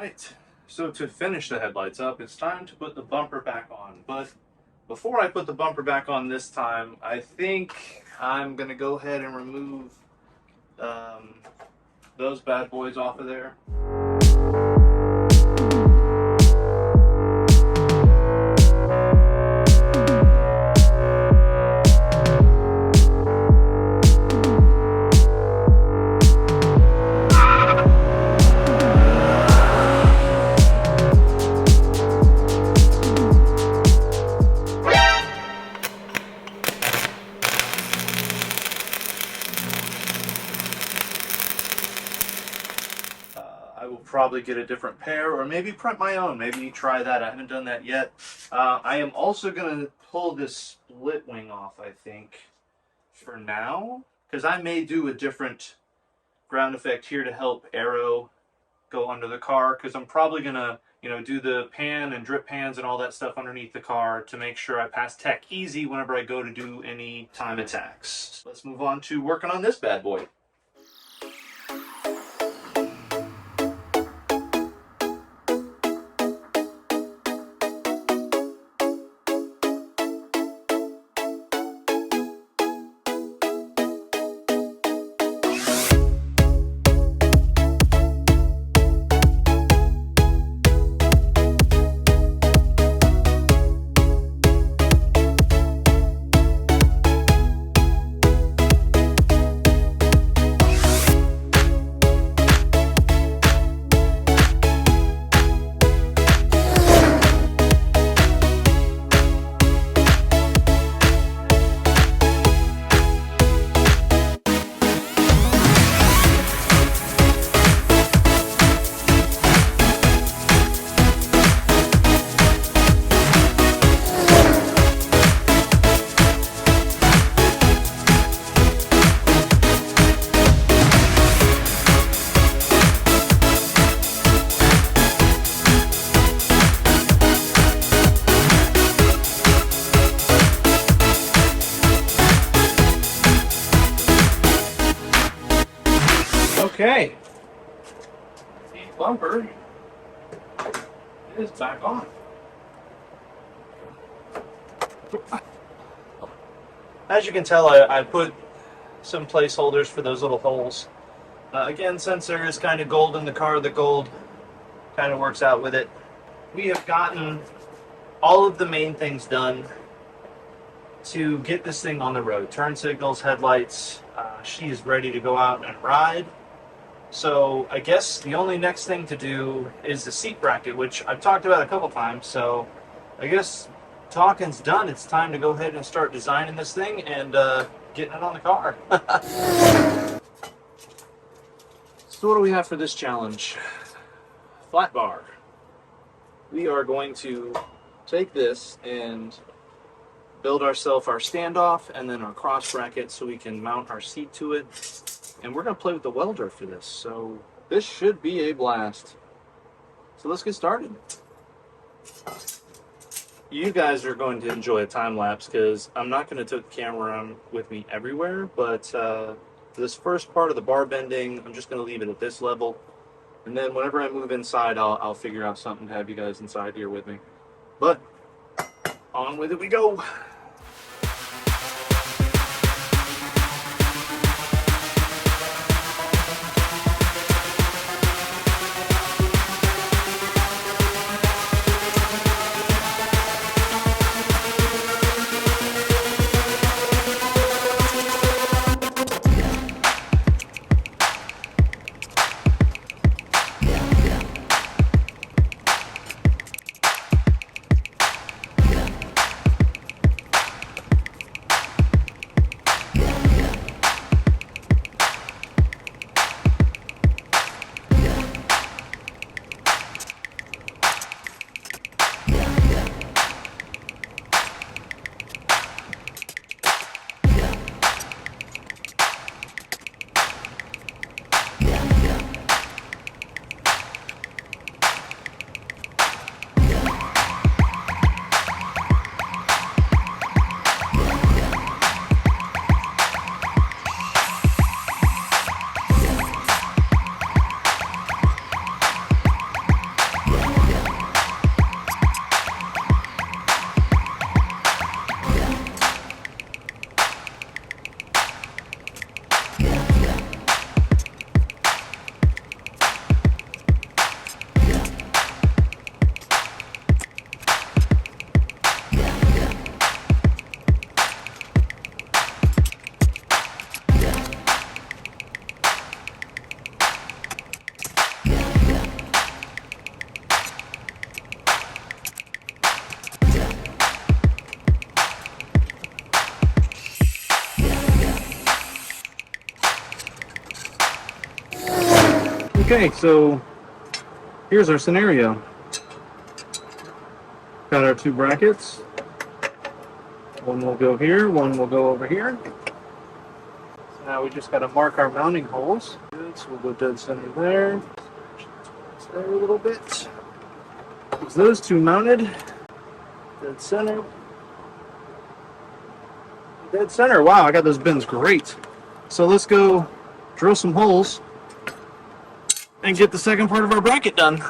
Alright, so to finish the headlights up, it's time to put the bumper back on. But before I put the bumper back on this time, I think I'm going to go ahead and remove those bad boys off of there. I will probably get a different pair or maybe print my own. Maybe try that. I haven't done that yet. I am also going to pull this split wing off, I think, for now. Because I may do a different ground effect here to help aero go under the car. Because I'm probably going to, do the pan and drip pans and all that stuff underneath the car to make sure I pass tech easy whenever I go to do any time attacks. Let's move on to working on this bad boy. Okay, the bumper is back on. As you can tell, I put some placeholders for those little holes. Again, since there is kind of gold in the car, the gold kind of works out with it. We have gotten all of the main things done to get this thing on the road. Turn signals, headlights. She is ready to go out and ride. So I guess the only next thing to do is the seat bracket, which I've talked about a couple times. So I guess talking's done. It's time to go ahead and start designing this thing and getting it on the car. So what do we have for this challenge? Flat bar. We are going to take this and build ourselves our standoff and then our cross bracket so we can mount our seat to it. And we're going to play with the welder for this, so this should be a blast. So let's get started. You guys are going to enjoy a time lapse because I'm not going to take the camera around with me everywhere, but this first part of the bar bending, I'm just going to leave it at this level. And then whenever I move inside, I'll figure out something to have you guys inside here with me. But on with it we go. Okay, so here's our scenario. Got our two brackets. One will go here, one will go over here. So now we just got to mark our mounting holes. Good, so we'll go dead center there. There a little bit. There's those two mounted. Dead center. Dead center. Wow, I got those bins great. So let's go drill some holes and get the second part of our bracket done.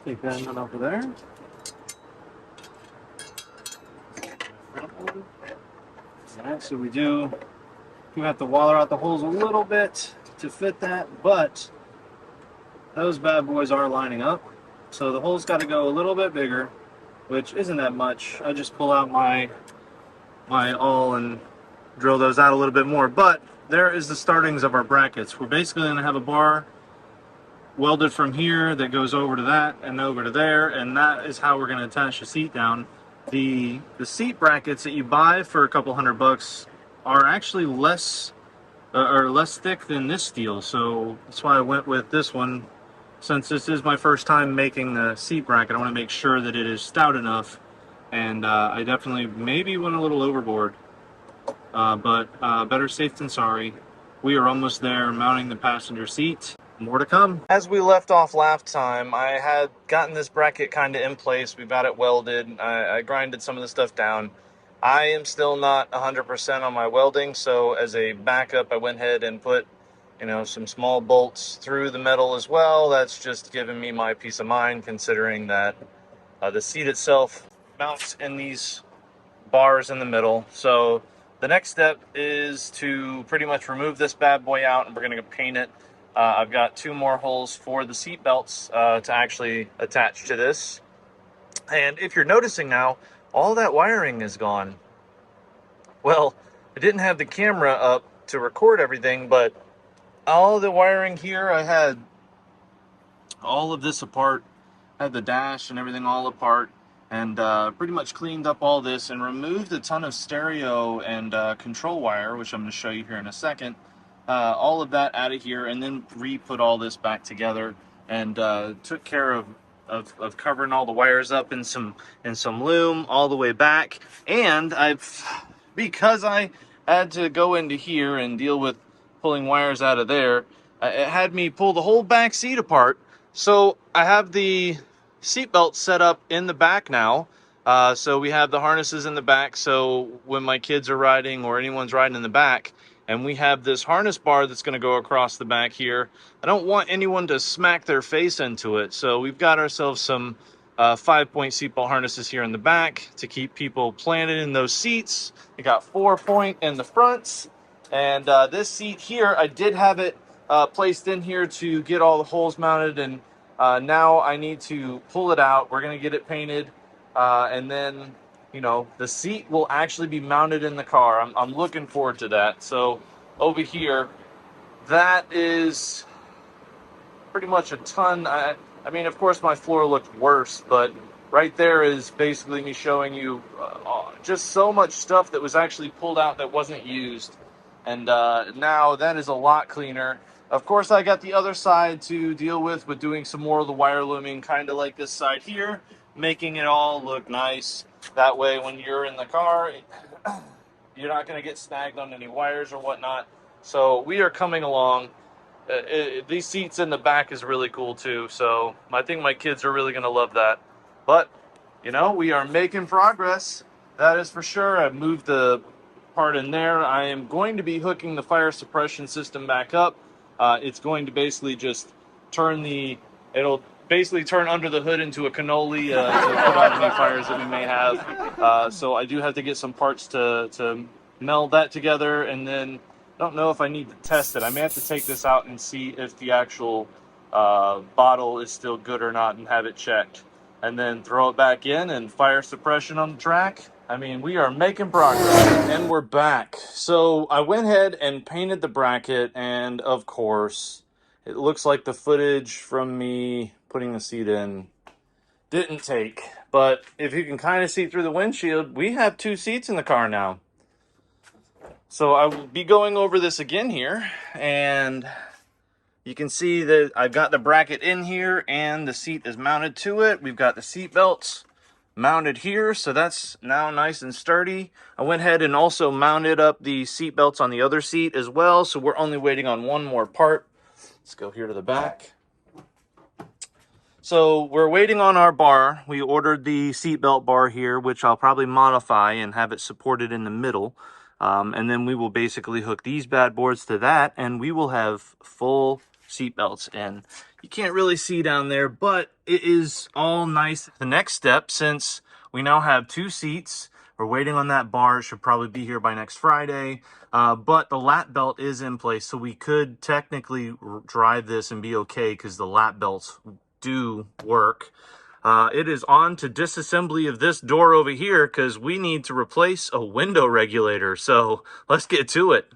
Take that one over there. Alright, so we have to wallow out the holes a little bit to fit that, but those bad boys are lining up. So the holes got to go a little bit bigger, which isn't that much. I just pull out my awl and drill those out a little bit more. But there is the startings of our brackets. We're basically going to have a bar welded from here that goes over to that and over to there, and that is how we're going to attach the seat down. The seat brackets that you buy for a couple $100 are actually less thick than this steel, so that's why I went with this one. Since this is my first time making the seat bracket, I want to make sure that it is stout enough, and I definitely maybe went a little overboard, but better safe than sorry. We are almost there, mounting the passenger seat. More to come. As we left off last time, I had gotten this bracket kind of in place. We've got it welded. I grinded some of the stuff down. I am still not 100% on my welding, so as a backup, I went ahead and put, some small bolts through the metal as well. That's just giving me my peace of mind, considering that the seat itself mounts in these bars in the middle. So the next step is to pretty much remove this bad boy out, and we're going to paint it. I've got two more holes for the seat belts to actually attach to this. And if you're noticing now, all that wiring is gone. Well, I didn't have the camera up to record everything, but all the wiring here, I had all of this apart. I had the dash and everything all apart, and pretty much cleaned up all this and removed a ton of stereo and control wire, which I'm going to show you here in a second. All of that out of here, and then re-put all this back together, and took care of covering all the wires up in some loom all the way back. And because I had to go into here and deal with pulling wires out of there, it had me pull the whole back seat apart. So I have the seatbelt set up in the back now. So we have the harnesses in the back, so when my kids are riding or anyone's riding in the back, and we have this harness bar that's going to go across the back here, I don't want anyone to smack their face into it. So we've got ourselves some 5-point seatbelt harnesses here in the back to keep people planted in those seats. We got 4-point in the fronts. And this seat here, I did have it placed in here to get all the holes mounted. And now I need to pull it out. We're going to get it painted. And then the seat will actually be mounted in the car. I'm looking forward to that. So over here, that is pretty much a ton. I mean, of course, my floor looked worse, but right there is basically me showing you just so much stuff that was actually pulled out that wasn't used. And now that is a lot cleaner. Of course, I got the other side to deal with doing some more of the wire looming, kind of like this side here, making it all look nice. That way, when you're in the car, you're not going to get snagged on any wires or whatnot. So we are coming along. These seats in the back is really cool too. So I think my kids are really going to love that. But, we are making progress. That is for sure. I've moved the part in there. I am going to be hooking the fire suppression system back up. It's going to basically just it'll basically turn under the hood into a cannoli to put out any fires that we may have. So I do have to get some parts to meld that together, and then I don't know if I need to test it. I may have to take this out and see if the actual bottle is still good or not and have it checked. And then throw it back in and fire suppression on the track. I mean, we are making progress. And we're back. So I went ahead and painted the bracket, and of course, it looks like the footage from me putting the seat in didn't take. But if you can kind of see through the windshield, we have 2 seats in the car now. So I will be going over this again here, and you can see that I've got the bracket in here and the seat is mounted to it. We've got the seat belts mounted here, so that's now nice and sturdy. I went ahead and also mounted up the seat belts on the other seat as well, so we're only waiting on one more part. Let's go here to the back. So we're waiting on our bar. We ordered the seatbelt bar here, which I'll probably modify and have it supported in the middle. And then we will basically hook these bad boards to that, and we will have full seatbelts. And you can't really see down there, but it is all nice. The next step, since we now have 2 seats, we're waiting on that bar. It should probably be here by next Friday. But the lap belt is in place, so we could technically drive this and be okay because the lap belts do work. It is on to disassembly of this door over here because we need to replace a window regulator. So let's get to it.